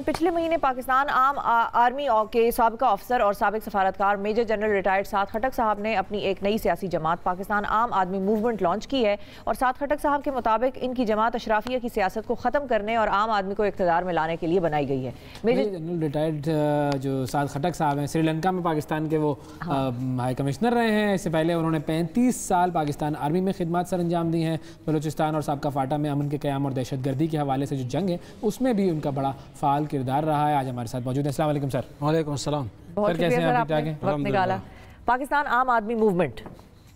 पिछले महीने पाकिस्तान आम आर्मी के साबिका अफसर और साबिक सफारतकार मेजर जनरल रिटायर्ड साद खटक साहब ने अपनी एक नई सियासी जमात पाकिस्तान आम आदमी मूवमेंट लॉन्च की है और साद खटक साहब के मुताबिक इनकी जमात अशराफिया की सियासत को ख़त्म करने और आम आदमी को इक़्तिदार में लाने के लिए बनाई गई है। मेजर जनरल रिटायर्ड जो साद खटक साहब हैं, श्रीलंका में पाकिस्तान के वो हाई कमिश्नर रहे हैं। इससे पहले उन्होंने 35 साल पाकिस्तान आर्मी में खिदमत सर अंजाम दी हैं। बलूचिस्तान और साबका फाटा में अमन के क़याम और दहशतगर्दी के हवाले से जो जंग है उसमें भी उनका बड़ा फ़ाल किरदार रहा है। आज हमारे साथ मौजूद है। अस्सलाम वालेकुम सर। वालेकुम अस्सलाम। बहुत कैसे हैं आप? ठीक वक्त निकाला। पाकिस्तान आम आदमी मूवमेंट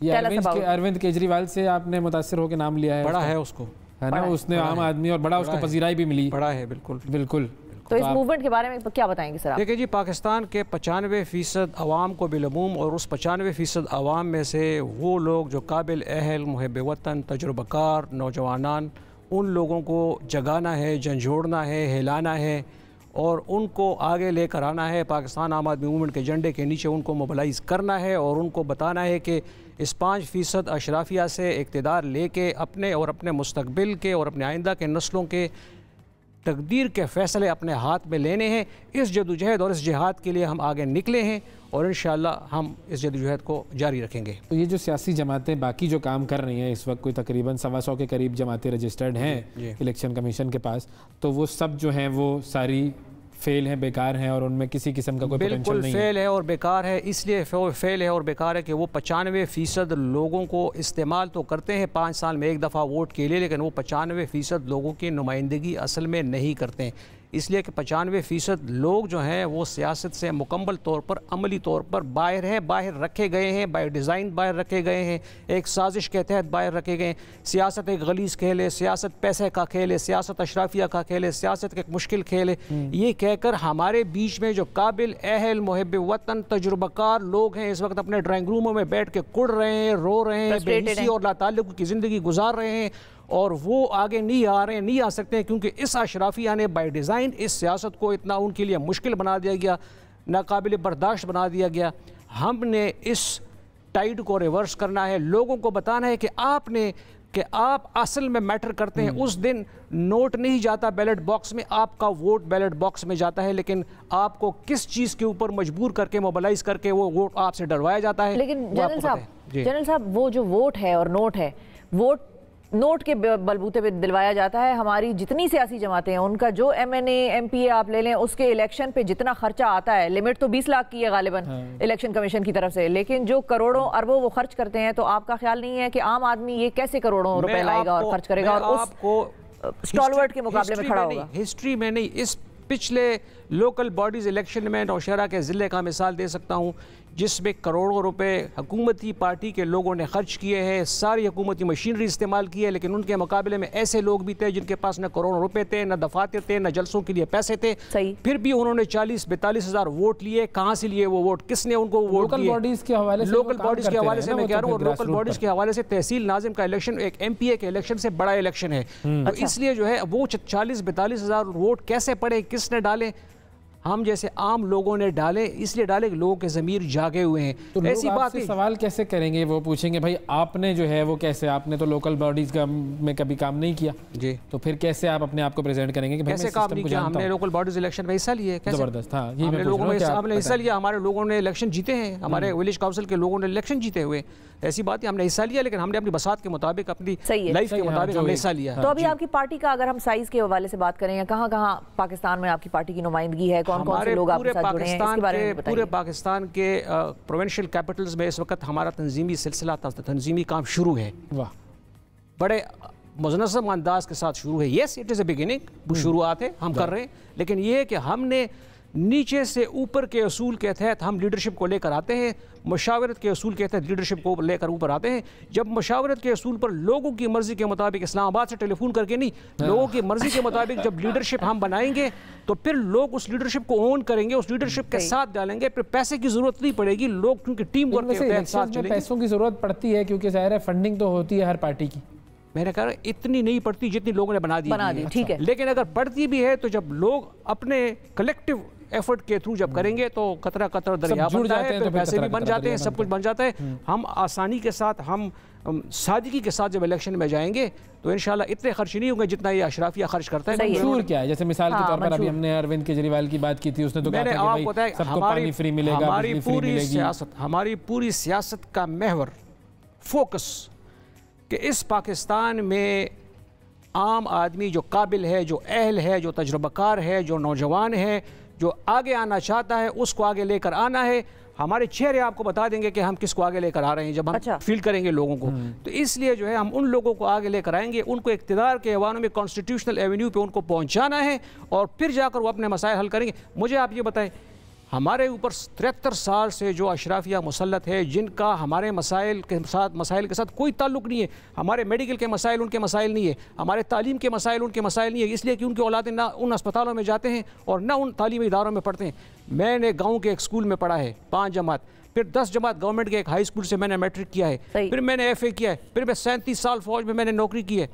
ये अरविंद केजरीवाल से आपने मुतासिर होकर नाम लिया है? बड़ा है उसको, है ना, उसने आम आदमी और बड़ा उसको पजीराई भी मिली। बड़ा है, बिल्कुल बिल्कुल। तो इस मूवमेंट के बारे में क्या बताएंगे सर आप? देखिए जी, पाकिस्तान के 95% अवाम को बिलमूम और उस 95% अवाम में से वो लोग जो काबिल अहल, मुहिब वतन, तजुर्बाकार नौजवान, उन लोगों को जगाना है, झंझोड़ना है, हिलाना है और उनको आगे लेकर आना है। पाकिस्तान आम आदमी मूवमेंट के झंडे के नीचे उनको मोबिलाइज़ करना है और उनको बताना है कि इस 5% अशराफिया से इक़्तिदार लेके अपने और अपने मुस्तकबिल के और अपने आइंदा के नस्लों के तकदीर के फ़ैसले अपने हाथ में लेने हैं। इस जदोजहद और इस जिहाद के लिए हम आगे निकले हैं और इंशाअल्लाह हम इस जदोजहद को जारी रखेंगे। तो ये जो सियासी जमातें बाकी जो काम कर रही हैं इस वक्त, कोई तकरीबन 125 के करीब जमातें रजिस्टर्ड हैं इलेक्शन कमीशन के पास, तो वो सब जो हैं वो सारी फेल हैं, बेकार हैं और उनमें किसी किस्म का कोई पोटेंशियल नहीं है। फेल है और बेकार है। इसलिए फेल है और बेकार है कि वो 95% लोगों को इस्तेमाल तो करते हैं 5 साल में एक दफ़ा वोट के लिए, लेकिन वो 95% लोगों की नुमाइंदगी असल में नहीं करते हैं। इसलिए कि 95% लोग जो हैं वो सियासत से मुकम्मल तौर पर, अमली तौर पर बाहर हैं, बाहर रखे गए हैं, बाय डिज़ाइन बाहर रखे गए हैं, एक साजिश के तहत बाहर रखे गए हैं। सियासत एक गलीज़ खेल है, सियासत पैसे का खेल है, सियासत अशराफिया का खेल है, सियासत एक मुश्किल खेल है। ये कहकर हमारे बीच में जो काबिल अहल, मुहिब वतन, तजुर्बाकार लोग हैं इस वक्त अपने ड्राइंग रूमों में बैठ के कुड़ रहे हैं, रो रहे हैं, बेहिसी और लाताल्लुक़ की ज़िंदगी गुजार रहे हैं और वो आगे नहीं आ रहे हैं, नहीं आ सकते हैं, क्योंकि इस अशराफिया ने बाय डिज़ाइन इस सियासत को इतना उनके लिए मुश्किल बना दिया गया, नाकाबिल बर्दाश्त बना दिया गया। हमने इस टाइड को रिवर्स करना है, लोगों को बताना है कि आप असल में मैटर करते हैं। उस दिन नोट नहीं जाता बैलेट बॉक्स में, आपका वोट बैलेट बॉक्स में जाता है, लेकिन आपको किस चीज़ के ऊपर मजबूर करके, मोबिलाइज करके वो वोट आपसे डरवाया जाता है। लेकिन जनरल साहब वो जो वोट है और नोट है, वोट नोट के बलबूते पे दिलवाया जाता है। हमारी जितनी सियासी जमातें हैं उनका जो MNA MPA आप ले लें, उसके इलेक्शन पे जितना खर्चा आता है, लिमिट तो 20 लाख की है गालिबन इलेक्शन कमीशन की तरफ से, लेकिन जो करोड़ों अरबों वो खर्च करते हैं, तो आपका ख्याल नहीं है कि आम आदमी ये कैसे करोड़ों रुपए लाएगा और खर्च करेगा और उस स्टॉलवर्ड के मुकाबले में खड़ा होगा? हिस्ट्री में नहीं, इस पिछले लोकल बॉडीज़ इलेक्शन में नौशहरा के ज़िले का मिसाल दे सकता हूँ, जिसमें करोड़ों रुपए हुकूमती पार्टी के लोगों ने खर्च किए हैं, सारी हुकूमती मशीनरी इस्तेमाल की है, लेकिन उनके मुकाबले में ऐसे लोग भी थे जिनके पास न करोड़ों रुपए थे, न दफातर थे, न जलसों के लिए पैसे थे। फिर भी उन्होंने 40-42 हज़ार वोट लिए। कहाँ से लिए वो वोट? किसने उनको वोट दिए? लोकल बॉडीज़ के हवाले से मैं कह रहा हूँ, लोकल बॉडीज़ के हवाले से तहसील नाजिम का इलेक्शन एक MPA के इलेक्शन से बड़ा इलेक्शन है। तो इसलिए जो है वो 40-42 हज़ार वोट कैसे पड़े, किसने डाले? हम जैसे आम लोगों ने डाले, इसलिए डाले कि लोगों के ज़मीर जागे हुए हैं। तो ऐसी बात सवाल कैसे करेंगे? वो पूछेंगे भाई आपने जो है वो कैसे, आपने तो लोकल बॉडीज का में कभी काम नहीं किया जी, तो फिर कैसे आप अपने आप को प्रेजेंट करेंगे कि भाई कैसे काम नहीं किया? हमने लोकल बॉडीज इलेक्शन में हिस्सा लिए। जबरदस्त। हाँ, हमने हिस्सा लिया, हमारे लोगों ने इलेक्शन जीते हैं, हमारे विलेज काउंसिल के लोगों ने इलेक्शन जीते हुए। ऐसी बात है, हमने हिस्सा लिया, लेकिन हमने अपनी बसात के मुताबिक, अपनी लाइफ के मुताबिक हमने हिस्सा लिया। तो अभी आपकी पार्टी का अगर हम साइज के हवाले से बात करें, कहाँ कहाँ पाकिस्तान में आपकी पार्टी की नुमाइंदगी है, कौन कौन से लोग आपके साथ जुड़े हैं, इसके बारे में बताइए। पूरे पाकिस्तान के प्रोविंशियल कैपिटल्स में इस वक्त हमारा तंजीमी सिलसिला, तंजीमी काम शुरू है। वाह, बड़े मुनज़्ज़म अंदाज के साथ शुरू है। Yes, it is a beginning, शुरुआत है, हम कर रहे हैं, लेकिन ये है कि हमने नीचे से ऊपर के असूल के तहत हम लीडरशिप को लेकर आते हैं, मशावरत के असूल के तहत लीडरशिप को लेकर ऊपर आते हैं। जब मशावरत के असूल पर लोगों की मर्ज़ी के मुताबिक, इस्लामाबाद से टेलीफोन करके नहीं, लोगों की मर्ज़ी के मुताबिक जब लीडरशिप हम बनाएंगे तो फिर लोग उस लीडरशिप को ओन करेंगे, उस लीडरशिप के साथ डालेंगे, फिर पैसे की ज़रूरत नहीं पड़ेगी। लोग क्योंकि टीम वर्क के तहत साथ चलेंगे। पैसों की ज़रूरत पड़ती है क्योंकि ज़ाहिर है फंडिंग तो होती है हर पार्टी की। मैंने कहा इतनी नहीं पड़ती जितनी लोगों ने बना दी, ठीक है। लेकिन अगर पड़ती भी है तो जब लोग अपने कलेक्टिव एफर्ट के थ्रू जब करेंगे तो कतरा कतरा दरिया बनता है, फिर पैसे भी बन जाते हैं, सब कुछ बन जाता है। हम आसानी के साथ, हम सादगी के साथ जब इलेक्शन में जाएंगे तो इंशाल्लाह इतने खर्च नहीं होंगे जितना ये अशराफिया खर्च करता है। मंशूर क्या है? जैसे मिसाल के तौर पर अभी हमने अरविंद केजरीवाल की बात की थी, उसने तो कहा था कि भाई सबको पानी फ्री मिलेगा, हमारी पूरी सियासत का महवर फोकस कि इस पाकिस्तान में आम आदमी जो काबिल है, जो अहल है, जो तजुर्बाकार है, जो नौजवान है, जो आगे आना चाहता है, उसको आगे लेकर आना है। हमारे चेहरे आपको बता देंगे कि हम किसको आगे लेकर आ रहे हैं जब हम फील करेंगे लोगों को। तो इसलिए जो है हम उन लोगों को आगे लेकर आएंगे, उनको इक़्तिदार के ऐवानों में कॉन्स्टिट्यूशनल एवेन्यू पे उनको पहुंचाना है और फिर जाकर वो अपने मसाइल हल करेंगे। मुझे आप ये बताएं, हमारे ऊपर 73 साल से जो अशराफिया मुसल्लत है, जिनका हमारे मसाइल के साथ कोई ताल्लुक़ नहीं है, हमारे मेडिकल के मसाइल उनके मसाइल नहीं है, हमारे तालीम के मसाइल उनके मसाइल नहीं है, इसलिए कि उनके औलाद ना उन अस्पतालों में जाते हैं और ना उन तालीमी इदारों में पढ़ते हैं। मैंने गाँव के एक स्कूल में पढ़ा है 5 जमात, फिर 10 जमात गवर्नमेंट के एक हाई स्कूल से मैंने मैट्रिक किया है, फिर मैंने FA किया है, फिर मैं 37 साल फौज में मैंने नौकरी की है।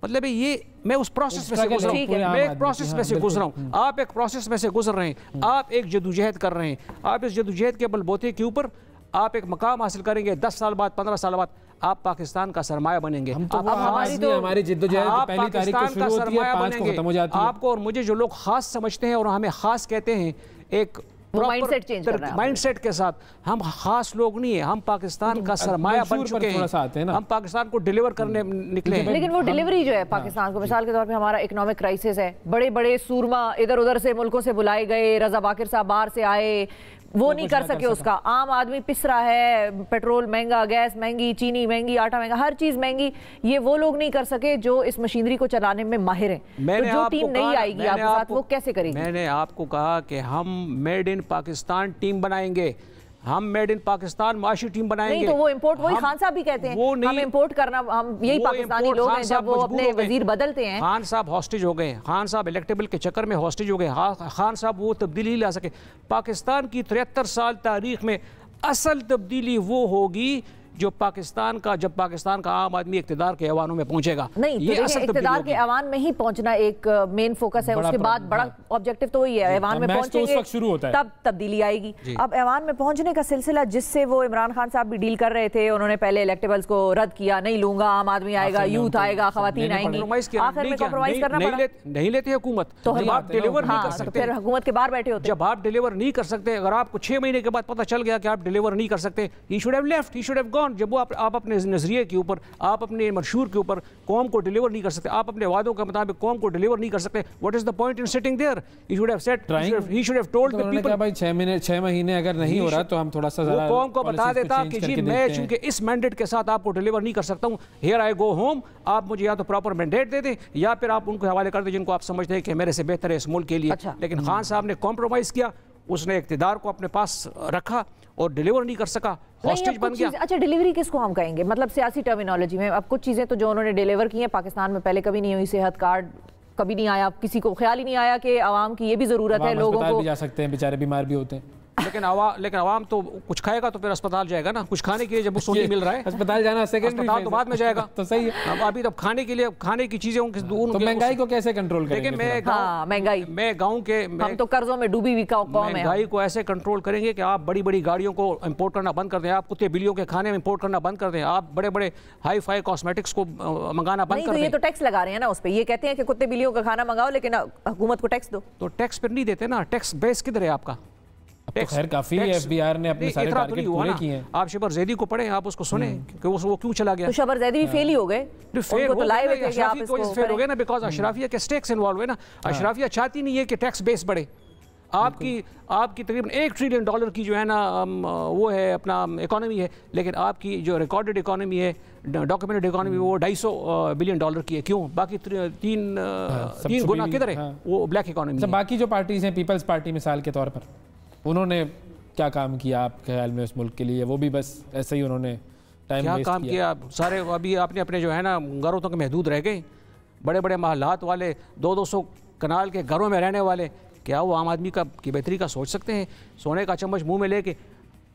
मतलब ये मैं उस प्रोसेस में से गुजरा हूँ, मैं एक प्रोसेस में से गुजरा हूँ, आप एक प्रोसेस में से गुजर रहे हैं, आप एक जदोजहद कर रहे हैं। आप इस जदोजहद के बलबूते के ऊपर आप एक मकाम हासिल करेंगे, 10 साल बाद, 15 साल बाद आप पाकिस्तान का सरमाया बनेंगे। हमारी जिद्दोजहद पहली तारीख को शुरू होती है, 5 को खत्म हो जाती है। आपको और मुझे जो लोग खास समझते हैं और हमें खास कहते हैं, एक माइंडसेट के साथ हम खास लोग नहीं है, हम पाकिस्तान का सरमाया बन चुके हैं, हम पाकिस्तान को डिलीवर करने निकले हैं। लेकिन वो डिलीवरी जो है पाकिस्तान को, मिसाल के तौर पे हमारा इकोनॉमिक क्राइसिस है, बड़े बड़े सूरमा इधर उधर से मुल्कों से बुलाए गए, रजा बाकिर साहब बाहर से आए, वो नहीं कर सके उसका। आम आदमी पिस रहा है, पेट्रोल महंगा, गैस महंगी, चीनी महंगी, आटा महंगा, हर चीज महंगी, ये वो लोग नहीं कर सके जो इस मशीनरी को चलाने में माहिर हैं। तो जो टीम नहीं आएगी आपके साथ, वो कैसे करेगी? मैंने आपको कहा कि हम मेड इन पाकिस्तान टीम बनाएंगे, हम मेड इन पाकिस्तान माशी टीम बनाएंगे। नहीं तो वो इंपोर्ट, वही खान साहब भी कहते हैं हम इंपोर्ट करना, हम यही पाकिस्तानी लोग हैं जब वो अपने वजीर बदलते हैं। खान साहब हॉस्टेज हो गए, खान साहब इलेक्टेबल के चक्कर में हॉस्टेज हो गए, खान साहब वो तब्दीली ला सके। पाकिस्तान की 73 साल तारीख में असल तब्दीली वो होगी जो पाकिस्तान का, जब पाकिस्तान का आम आदमी इक़्तिदार के ऐवानों में पहुंचेगा। नहीं, ये इक़्तिदार के ऐवान में ही पहुंचना एक मेन फोकस है, उसके बाद बड़ा ऑब्जेक्टिव तो वही है, ऐवान में पहुंचेंगे शुरू होता है, तब तब्दीली आएगी। अब ऐवान में पहुंचने का सिलसिला जिससे वो इमरान खान साहब भी डील कर रहे थे, उन्होंने पहले इलेक्टेबल्स को रद्द किया, नहीं लूंगा, आम आदमी आएगा, यूथ आएगा, खवातीन आएंगी, आखिर में कॉम्प्रोमाइज करना पड़ा। नहीं लेती हुकूमत तो आप डिलीवर नहीं कर सकते, फिर हुकूमत के बाहर बैठे होते। जब आप डिलीवर नहीं कर सकते, अगर आपको 6 महीने के बाद पता चल गया कि आप डिलीवर नहीं कर सकते, ही should have left, he should have gone. जब वो आप अपने नजरिए के ऊपर, आप अपने मंशूर के ऊपर कौम को डिलीवर नहीं कर सकते, आप अपने वादों के मुताबिक कौम को डिलीवर नहीं कर सकते, what is the point in sitting there? He should have said, he should have told the people, भाई 6 महीने अगर नहीं हो रहा तो हम थोड़ा सा जरा कौम को बता देता कि जी मैं चूंकि इस मैंडेट के साथ आपको डिलीवर नहीं कर सकता हूं, हियर आई गो होम, आप मुझे या तो प्रॉपर मैंडेट दे दें या फिर आप उनको हवाले कर दें जिनको आप समझते हैं कि मेरे से बेहतर है इस मुल्क के लिए। लेकिन खान साहब ने कॉम्प्रोमाइज किया, उसने इक़्तिदार को अपने पास रखा और डिलीवर नहीं कर सका, हॉस्टेज बन गया। अच्छा, डिलीवरी किसको हम कहेंगे, मतलब सियासी टर्मिनोलॉजी में? अब कुछ चीज़ें तो जो उन्होंने डिलीवर की हैं पाकिस्तान में पहले कभी नहीं हुई, सेहत कार्ड कभी नहीं आया, किसी को ख्याल ही नहीं आया कि आवाम की ये भी ज़रूरत है, लोगों को भी जा सकते हैं, बेचारे बीमार भी होते हैं। लेकिन आवाम तो कुछ खाएगा तो फिर अस्पताल जाएगा ना, कुछ खाने के लिए जब उसको नहीं मिल रहा है अस्पताल जाना सेकेंडरी, तो बाद में जाएगा। तो सही है, अब अभी तो खाने के लिए, खाने की चीजें तो महंगाई को कैसे कंट्रोल करेंगे? महंगाई, मैं गाँव के, हम तो कर्जों में डूबी हुई कौम है। महंगाई को ऐसे कंट्रोल करेंगे कि आप बड़ी बड़ी गाड़ियों को इंपोर्ट करना बंद कर दें, आप कुत्ते बिल्लियों के खाने में इंपोर्ट करना बंद कर दें, आप बड़े बड़े हाई फाई कॉस्मेटिक्स को मंगाना बंद कर दें। ये तो टैक्स लगा रहे हैं ना उस पर, ये कहते हैं कि कुत्ते बिल्लियों का खाना मंगाओ लेकिन हुकूमत को टैक्स दो। तो टैक्स पर नहीं देते ना, टैक्स बेस किधर है आपका? तो खैर काफी एफबीआर ने अपने सारे टारगेट पूरे किए हैं। आप शबर जैदी को पढ़ें, आप उसको सुने कि वो क्यों चला गया। तो शबर जैदी भी फेल ही हो गए, फेल हो गए ना, बिकॉज अशराफिया के स्टेक्स इन्वॉल्व है ना। अशराफिया चाहती नहीं है कि टैक्स बेस बढ़े। आपकी तकरीबन $1 ट्रिलियन की जो है ना वो है अपना इकोनॉमी है, लेकिन आपकी जो रिकॉर्डेड इकोनॉमी है, डॉक्यूमेंटेड इकोनॉमी, वो $250 बिलियन की है। क्यों? बाकी 3 गुना किधर है? वो ब्लैक इकोनॉमी। बाकी जो पार्टीज हैं, पीपल्स पार्टी मिसाल के तौर पर, उन्होंने क्या काम किया आपके ख्याल में उस मुल्क के लिए? वो भी बस ऐसे ही उन्होंने टाइम वेस्ट काम किया सारे। अभी आपने अपने जो है ना घरों तक महदूद रह गए, बड़े बड़े महलात वाले, 200 कनाल के घरों में रहने वाले, क्या वो आम आदमी की बेहतरी का सोच सकते हैं? सोने का चम्मच मुंह में लेके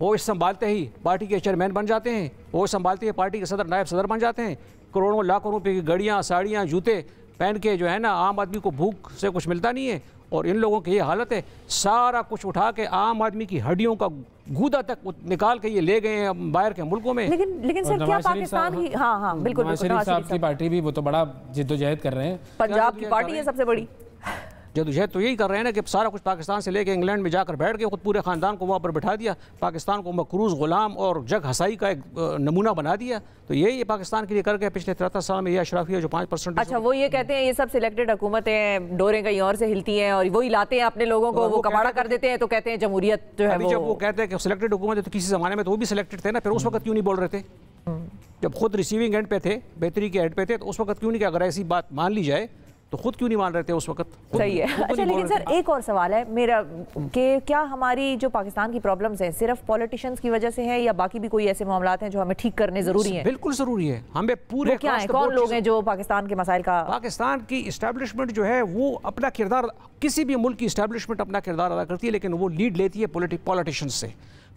होश संभालते ही पार्टी के चेयरमैन बन जाते हैं, होश संभालते ही पार्टी के सदर, नायब सदर बन जाते हैं, करोड़ों लाखों रुपए की गाड़ियाँ, साड़ियाँ, जूते पहन के जो है ना आम आदमी को भूख से कुछ मिलता नहीं है, और इन लोगों की ये हालत है, सारा कुछ उठा के आम आदमी की हड्डियों का गूदा तक निकाल के ये ले गए हैं बाहर के मुल्कों में। लेकिन सर क्या पाकिस्तान ही, हाँ बिल्कुल, नवाज शरीफ साहब की पार्टी भी वो तो बड़ा जिद्दोजहद कर रहे हैं, पंजाब की पार्टी है सबसे बड़ी। जदोजहद तो यही कर रहे हैं ना कि सारा कुछ पाकिस्तान से लेके इंग्लैंड में जाकर बैठ गए, खुद पूरे ख़ानदान को वहाँ पर बैठा दिया, पाकिस्तान को मकरूज़ ग़ुलाम और जग हसाई का एक नमूना बना दिया। तो यही पाकिस्तान के लिए कर गए पिछले 73 साल में। ये अशराफिया जो 5%। अच्छा, वो ये कहते हैं ये सब सिलेक्टेड हुकूमतें डोरें कहीं और से हिलती हैं और वही लाते हैं अपने लोगों को, वो कबाड़ा कर देते हैं, तो कहते हैं जमहूरियत जो है। जब वो कहते हैं कि सिलेक्टेड हुकूमत है तो किसी ज़माने में तो वो भी सिलेक्टेड थे ना, फिर उस वक्त क्यों नहीं बोल रहे थे? जब खुद रिसीविंग एंड पे थे, बेहतरी के एंड पे थे, तो उस वक्त क्यों नहीं? अगर ऐसी बात मान ली जाए तो खुद क्यों नहीं मान रहे थे उस वक्त? सही है। अच्छा, लेकिन सर एक और सवाल है मेरा कि क्या हमारी जो पाकिस्तान की प्रॉब्लम्स हैं सिर्फ पॉलिटिशियंस की वजह से हैं या बाकी भी कोई ऐसे मामलात हैं जो हमें ठीक करने जरूरी हैं? बिल्कुल जरूरी है। हमें पूरे क्या है, कौन लोग हैं जो पाकिस्तान के मसाइल का? पाकिस्तान की इस्टेब्लिशमेंट जो है वो अपना किरदार, किसी भी मुल्क की इस्टेब्लिशमेंट अपना किरदार अदा करती है, लेकिन वो लीड लेती है पॉलिटिशियंस से,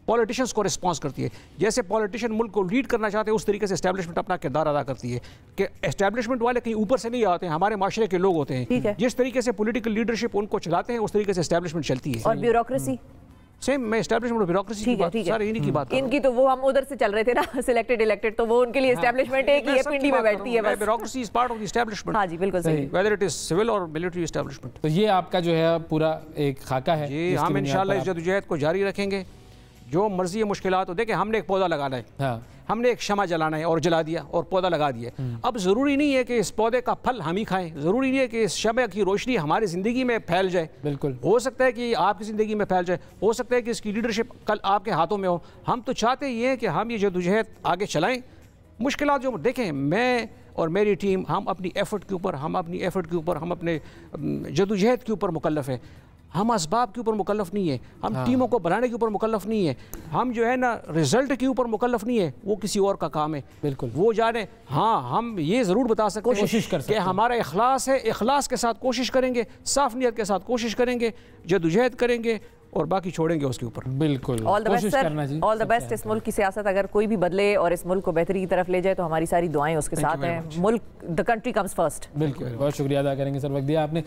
पॉलिटिशियंस को रिस्पॉन्स करती है। जैसे पॉलिटिशियन मुल्क को लीड करना चाहते हैं उस तरीके से एस्टैब्लिशमेंट अपना किरदार अदा करती है कि एस्टैब्लिशमेंट वाले कहीं ऊपर से नहीं आते हैं, हमारे माशरे के लोग होते हैं। जिस तरीके से पॉलिटिकल लीडरशिप उनको चलाते हैं उस तरीके से एस्टैब्लिशमेंट चलती है। और ब्यूरोक्रेसी सेम, मैं एस्टैब्लिशमेंट और ब्यूरोक्रेसी की बात, सारे इन्हीं की बात। इनकी तो वो हम उधर से चल रहे थे ना, सिलेक्टेड इलेक्टेड, तो वो उनके लिए एस्टैब्लिशमेंट है कि ये पिंडी में बैठती है बस। Bureaucracy is part of the establishment. हां जी, बिल्कुल सही, वेदर इट इज सिविल और मिलिट्री एस्टैब्लिशमेंट। तो ये आपका जो है पूरा एक खाका है जी। हम इंशाल्लाह इस जदोजहद को जारी रखेंगे। जो मर्जी है मुश्किलात हो, देखिए हमने एक पौधा लगाना है, हाँ। हमने एक शमा जलाना है और जला दिया और पौधा लगा दिया। अब ज़रूरी नहीं है कि इस पौधे का फल हम ही खाएं, ज़रूरी नहीं है कि इस शमे की रोशनी हमारी ज़िंदगी में फैल जाए। बिल्कुल हो सकता है कि आपकी ज़िंदगी में फैल जाए, हो सकता है कि इसकी लीडरशिप कल आपके हाथों में हो। हम तो चाहते ये हैं कि हम ये जदोजहद आगे चलाएँ। मुश्किलात जो देखें, मैं और मेरी टीम, हम अपनी एफ़र्ट के ऊपर, हम अपने जदोजहद के ऊपर मुकल्लफ़ है। हम असबाब के ऊपर मुकल्लफ नहीं है, हम टीमों को बनाने के ऊपर मुकल्लफ नहीं है, हम जो है ना रिजल्ट के ऊपर मुकल्लफ नहीं है, वो किसी और का काम है। बिल्कुल वो जाने। हाँ, हम ये ज़रूर बता सकते हैं, कोशिश कर सकते हैं कि हमारा इखलास है, इखलास के साथ कोशिश करेंगे, साफ नियत के साथ कोशिश करेंगे, जदोजहद करेंगे और बाकी छोड़ेंगे उसके ऊपर। बिल्कुल, all the best sir, all the best. इस मुल्क की सियासत अगर कोई भी बदले और इस मुल्क को बेहतरी की तरफ ले जाए तो हमारी सारी दुआएं उसके साथ हैं। मुल्क, द कंट्री कम्स फर्स्ट। बिल्कुल, बहुत शुक्रिया अदा करेंगे सर, वक्त दिया आपने।